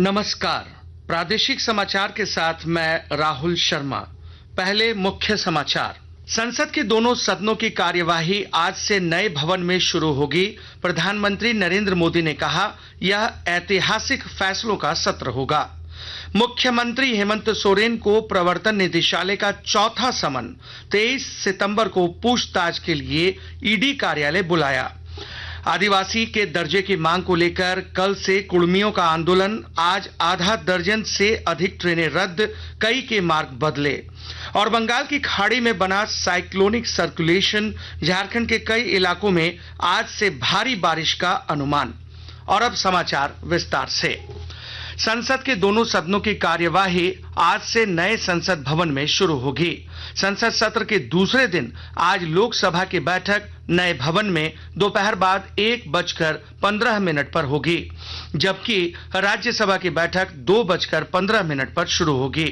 नमस्कार। प्रादेशिक समाचार के साथ मैं राहुल शर्मा। पहले मुख्य समाचार। संसद के दोनों सदनों की कार्यवाही आज से नए भवन में शुरू होगी। प्रधानमंत्री नरेंद्र मोदी ने कहा, यह ऐतिहासिक फैसलों का सत्र होगा। मुख्यमंत्री हेमंत सोरेन को प्रवर्तन निदेशालय का चौथा समन 23 सितंबर को पूछताछ के लिए ईडी कार्यालय बुलाया। आदिवासी के दर्जे की मांग को लेकर कल से कुर्मियों का आंदोलन। आज आधा दर्जन से अधिक ट्रेनें रद्द, कई के मार्ग बदले। और बंगाल की खाड़ी में बना साइक्लोनिक सर्कुलेशन, झारखंड के कई इलाकों में आज से भारी बारिश का अनुमान। और अब समाचार विस्तार से। संसद के दोनों सदनों की कार्यवाही आज से नए संसद भवन में शुरू होगी। संसद सत्र के दूसरे दिन आज लोकसभा की बैठक नए भवन में दोपहर बाद 1:15 पर होगी, जबकि राज्यसभा की बैठक 2:15 पर शुरू होगी।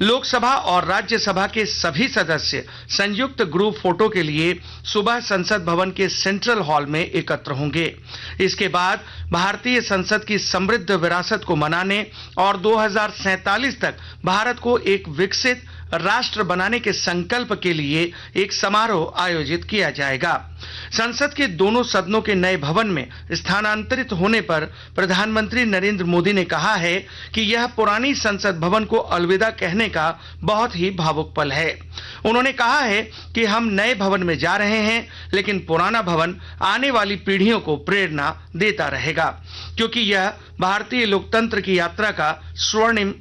लोकसभा और राज्यसभा के सभी सदस्य संयुक्त ग्रुप फोटो के लिए सुबह संसद भवन के सेंट्रल हॉल में एकत्र होंगे। इसके बाद भारतीय संसद की समृद्ध विरासत को मनाने और 2047 तक भारत को एक विकसित राष्ट्र बनाने के संकल्प के लिए एक समारोह आयोजित किया जाएगा। संसद के दोनों सदनों के नए भवन में स्थानांतरित होने पर प्रधानमंत्री नरेंद्र मोदी ने कहा है कि यह पुरानी संसद भवन को अलविदा कहने का बहुत ही भावुक पल है। उन्होंने कहा है कि हम नए भवन में जा रहे हैं, लेकिन पुराना भवन आने वाली पीढ़ियों को प्रेरणा देता रहेगा, क्योंकि यह भारतीय लोकतंत्र की यात्रा का स्वर्णिम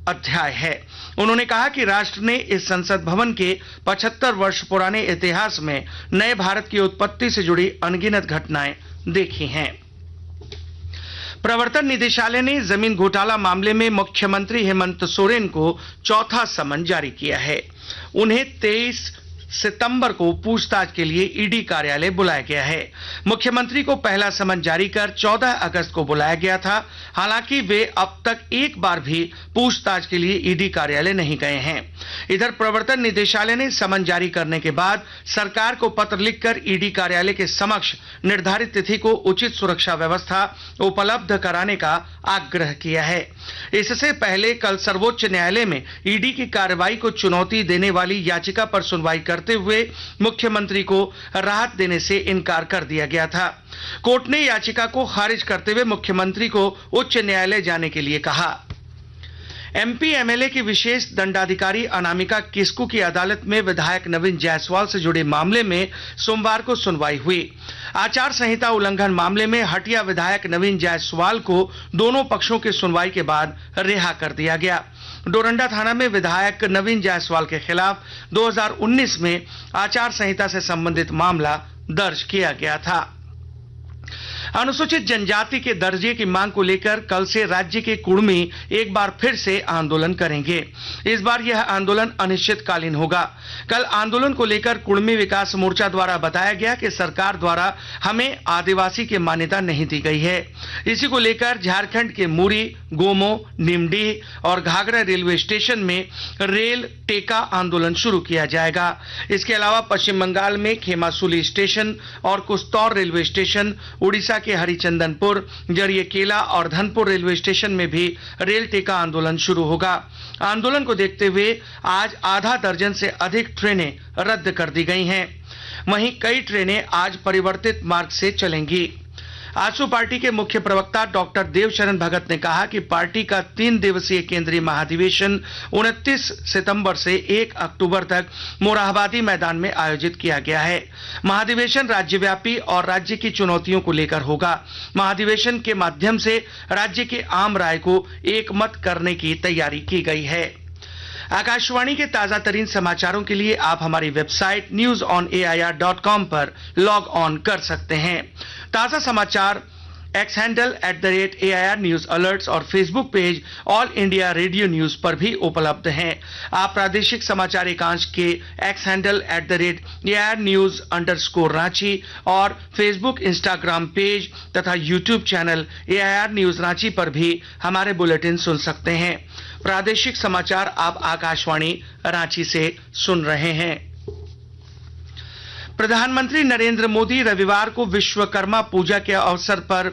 अध्याय है। उन्होंने कहा कि राष्ट्र ने इस संसद भवन के 75 वर्ष पुराने इतिहास में नए भारत की उत्पत्ति से जुड़ी अनगिनत घटनाएं देखी हैं। प्रवर्तन निदेशालय ने जमीन घोटाला मामले में मुख्यमंत्री हेमंत सोरेन को चौथा समन जारी किया है। उन्हें 23 सितंबर को पूछताछ के लिए ईडी कार्यालय बुलाया गया है। मुख्यमंत्री को पहला समन जारी कर 14 अगस्त को बुलाया गया था। हालांकि वे अब तक एक बार भी पूछताछ के लिए ईडी कार्यालय नहीं गए हैं। इधर प्रवर्तन निदेशालय ने समन जारी करने के बाद सरकार को पत्र लिखकर ईडी कार्यालय के समक्ष निर्धारित तिथि को उचित सुरक्षा व्यवस्था उपलब्ध कराने का आग्रह किया है। इससे पहले कल सर्वोच्च न्यायालय में ईडी की कार्रवाई को चुनौती देने वाली याचिका पर सुनवाई करते हुए मुख्यमंत्री को राहत देने से इनकार कर दिया गया था। कोर्ट ने याचिका को खारिज करते हुए मुख्यमंत्री को उच्च न्यायालय जाने के लिए कहा। एमपी एमएलए की विशेष दंडाधिकारी अनामिका किस्कू की अदालत में विधायक नवीन जायसवाल से जुड़े मामले में सोमवार को सुनवाई हुई। आचार संहिता उल्लंघन मामले में हटिया विधायक नवीन जायसवाल को दोनों पक्षों की सुनवाई के बाद रिहा कर दिया गया। डोरंडा थाना में विधायक नवीन जायसवाल के खिलाफ 2019 में आचार संहिता से संबंधित मामला दर्ज किया गया था। अनुसूचित जनजाति के दर्जे की मांग को लेकर कल से राज्य के कुर्मी एक बार फिर से आंदोलन करेंगे। इस बार यह आंदोलन अनिश्चितकालीन होगा। कल आंदोलन को लेकर कुर्मी विकास मोर्चा द्वारा बताया गया कि सरकार द्वारा हमें आदिवासी की मान्यता नहीं दी गई है। इसी को लेकर झारखंड के मुरी, गोमो, निमडीह और घाघरा रेलवे स्टेशन में रेल टेका आंदोलन शुरू किया जाएगा। इसके अलावा पश्चिम बंगाल में खेमासुली स्टेशन और कुस्तौर रेलवे स्टेशन, उड़ीसा के हरिचंदनपुर, जरिएकेला और धनपुर रेलवे स्टेशन में भी रेल टेका आंदोलन शुरू होगा। आंदोलन को देखते हुए आज आधा दर्जन से अधिक ट्रेनें रद्द कर दी गई हैं। वहीं कई ट्रेनें आज परिवर्तित मार्ग से चलेंगी। आजसू पार्टी के मुख्य प्रवक्ता डॉक्टर देवशरण भगत ने कहा कि पार्टी का 3 दिवसीय केंद्रीय महाधिवेशन 29 सितंबर से 1 अक्टूबर तक मोरहाबादी मैदान में आयोजित किया गया है। महाधिवेशन राज्यव्यापी और राज्य की चुनौतियों को लेकर होगा। महाधिवेशन के माध्यम से राज्य के आम राय को एकमत करने की तैयारी की गई है। आकाशवाणी के ताजा तरीन समाचारों के लिए आप हमारी वेबसाइट newsonair.com पर लॉग ऑन कर सकते हैं। ताजा समाचार X handle @AIR news alerts और Facebook page All India Radio news पर भी उपलब्ध हैं। आप प्रादेशिक समाचार एकांश के एक्स हैंडल @AIR न्यूज_रांची और फेसबुक, इंस्टाग्राम पेज तथा YouTube channel AIR news Ranchi पर भी हमारे बुलेटिन सुन सकते हैं। प्रादेशिक समाचार आप आकाशवाणी रांची से सुन रहे हैं। प्रधानमंत्री नरेंद्र मोदी रविवार को विश्वकर्मा पूजा के अवसर पर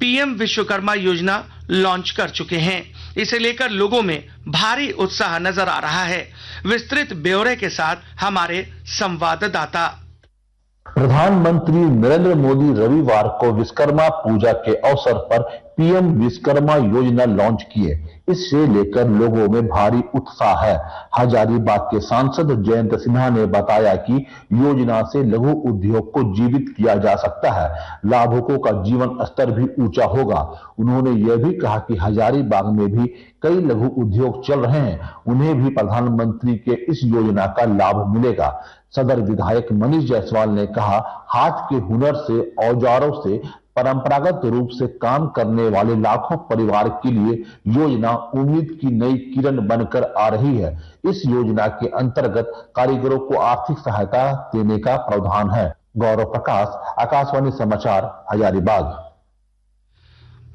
पीएम विश्वकर्मा योजना लॉन्च कर चुके हैं। इसे लेकर लोगों में भारी उत्साह नजर आ रहा है। विस्तृत ब्यौरे के साथ हमारे संवाददाता। प्रधानमंत्री नरेंद्र मोदी रविवार को विश्वकर्मा पूजा के अवसर पर पीएम विश्वकर्मा योजना लॉन्च किए। इसे लेकर लोगों में भारी उत्साह है। हजारीबाग के सांसद जयंत सिन्हा ने बताया कि योजना से लघु उद्योग को जीवित किया जा सकता है, लाभुकों का जीवन स्तर भी ऊंचा होगा। उन्होंने यह भी कहा कि हजारीबाग में भी कई लघु उद्योग चल रहे हैं, उन्हें भी प्रधानमंत्री के इस योजना का लाभ मिलेगा। सदर विधायक मनीष जायसवाल ने कहा, हाथ के हुनर से, औजारों से परंपरागत रूप से काम करने वाले लाखों परिवार के लिए योजना उम्मीद की नई किरण बनकर आ रही है। इस योजना के अंतर्गत कारीगरों को आर्थिक सहायता देने का प्रावधान है। गौरव प्रकाश, आकाशवाणी समाचार, हजारीबाग।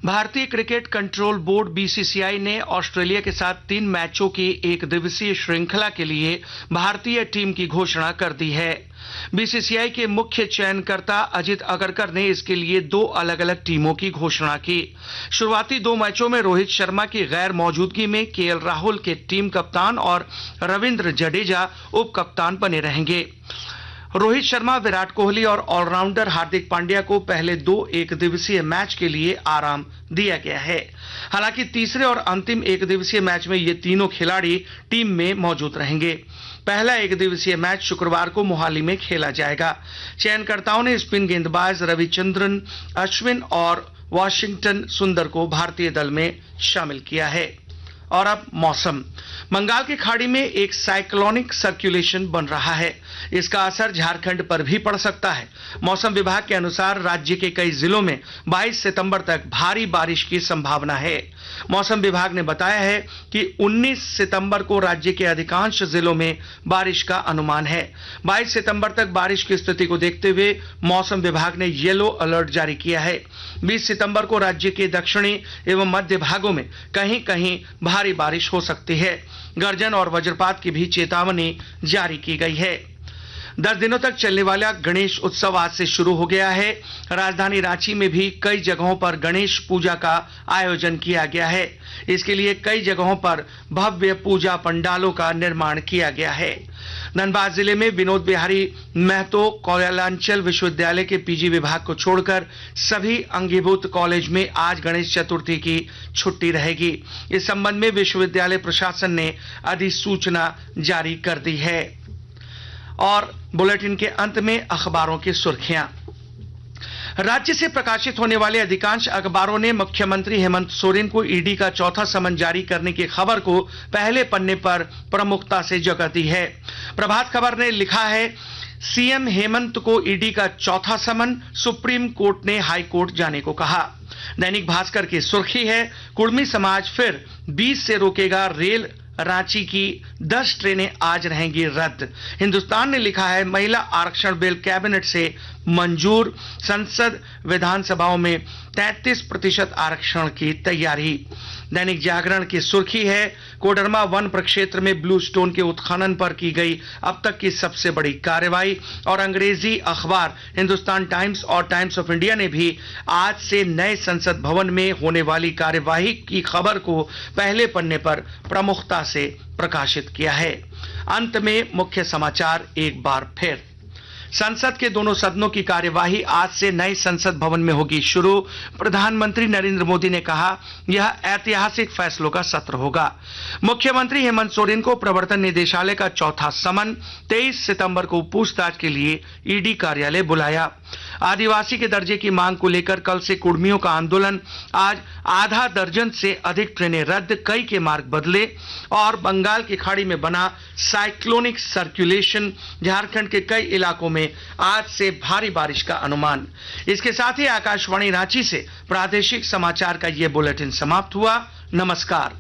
भारतीय क्रिकेट कंट्रोल बोर्ड बीसीसीआई ने ऑस्ट्रेलिया के साथ 3 मैचों की एक दिवसीय श्रृंखला के लिए भारतीय टीम की घोषणा कर दी है। बीसीसीआई के मुख्य चयनकर्ता अजित अगरकर ने इसके लिए 2 अलग-अलग टीमों की घोषणा की। शुरुआती 2 मैचों में रोहित शर्मा की गैर मौजूदगी में केएल राहुल के टीम कप्तान और रविंद्र जडेजा उप कप्तान बने रहेंगे। रोहित शर्मा, विराट कोहली और ऑलराउंडर हार्दिक पांड्या को पहले 2 एक दिवसीय मैच के लिए आराम दिया गया है। हालांकि तीसरे और अंतिम एक दिवसीय मैच में ये तीनों खिलाड़ी टीम में मौजूद रहेंगे। पहला एक दिवसीय मैच शुक्रवार को मोहाली में खेला जाएगा। चयनकर्ताओं ने स्पिन गेंदबाज रविचंद्रन अश्विन और वाशिंगटन सुंदर को भारतीय दल में शामिल किया है। और अब मौसम। बंगाल की खाड़ी में एक साइक्लोनिक सर्कुलेशन बन रहा है। इसका असर झारखंड पर भी पड़ सकता है। मौसम विभाग के अनुसार राज्य के कई जिलों में 22 सितंबर तक भारी बारिश की संभावना है। मौसम विभाग ने बताया है कि 19 सितंबर को राज्य के अधिकांश जिलों में बारिश का अनुमान है। 22 सितंबर तक बारिश की स्थिति को देखते हुए मौसम विभाग ने येलो अलर्ट जारी किया है। 20 सितंबर को राज्य के दक्षिणी एवं मध्य भागों में कहीं कहीं भारी बारिश हो सकती है। गर्जन और वज्रपात की भी चेतावनी जारी की गई है। 10 दिनों तक चलने वाला गणेश उत्सव आज से शुरू हो गया है। राजधानी रांची में भी कई जगहों पर गणेश पूजा का आयोजन किया गया है। इसके लिए कई जगहों पर भव्य पूजा पंडालों का निर्माण किया गया है। धनबाद जिले में विनोद बिहारी महतो कोयलांचल विश्वविद्यालय के पीजी विभाग को छोड़कर सभी अंगीभूत कॉलेज में आज गणेश चतुर्थी की छुट्टी रहेगी। इस संबंध में विश्वविद्यालय प्रशासन ने अधिसूचना जारी कर दी है। और बुलेटिन के अंत में अखबारों की सुर्खियां। राज्य से प्रकाशित होने वाले अधिकांश अखबारों ने मुख्यमंत्री हेमंत सोरेन को ईडी का चौथा समन जारी करने की खबर को पहले पन्ने पर प्रमुखता से जगह दी है। प्रभात खबर ने लिखा है, सीएम हेमंत को ईडी का चौथा समन, सुप्रीम कोर्ट ने हाई कोर्ट जाने को कहा। दैनिक भास्कर की सुर्खी है, कुर्मी समाज फिर 20 से रोकेगा रेल, रांची की 10 ट्रेनें आज रहेंगी रद्द। हिंदुस्तान ने लिखा है, महिला आरक्षण बिल कैबिनेट से मंजूर, संसद विधानसभाओं में 33% आरक्षण की तैयारी। दैनिक जागरण की सुर्खी है, कोडरमा वन प्रक्षेत्र में ब्लू स्टोन के उत्खनन पर की गई अब तक की सबसे बड़ी कार्रवाई। और अंग्रेजी अखबार हिंदुस्तान टाइम्स और टाइम्स ऑफ इंडिया ने भी आज से नए संसद भवन में होने वाली कार्यवाही की खबर को पहले पन्ने पर प्रमुखता से प्रकाशित किया है। अंत में मुख्य समाचार एक बार फिर। संसद के दोनों सदनों की कार्यवाही आज से नए संसद भवन में होगी शुरू। प्रधानमंत्री नरेंद्र मोदी ने कहा, यह ऐतिहासिक फैसलों का सत्र होगा। मुख्यमंत्री हेमंत सोरेन को प्रवर्तन निदेशालय का चौथा समन, 23 सितंबर को पूछताछ के लिए ईडी कार्यालय बुलाया। आदिवासी के दर्जे की मांग को लेकर कल से कुर्मियों का आंदोलन, आज आधा दर्जन से अधिक ट्रेनें रद्द, कई के मार्ग बदले। और बंगाल की खाड़ी में बना साइक्लोनिक सर्कुलेशन, झारखंड के कई इलाकों में आज से भारी बारिश का अनुमान। इसके साथ ही आकाशवाणी रांची से प्रादेशिक समाचार का यह बुलेटिन समाप्त हुआ। नमस्कार।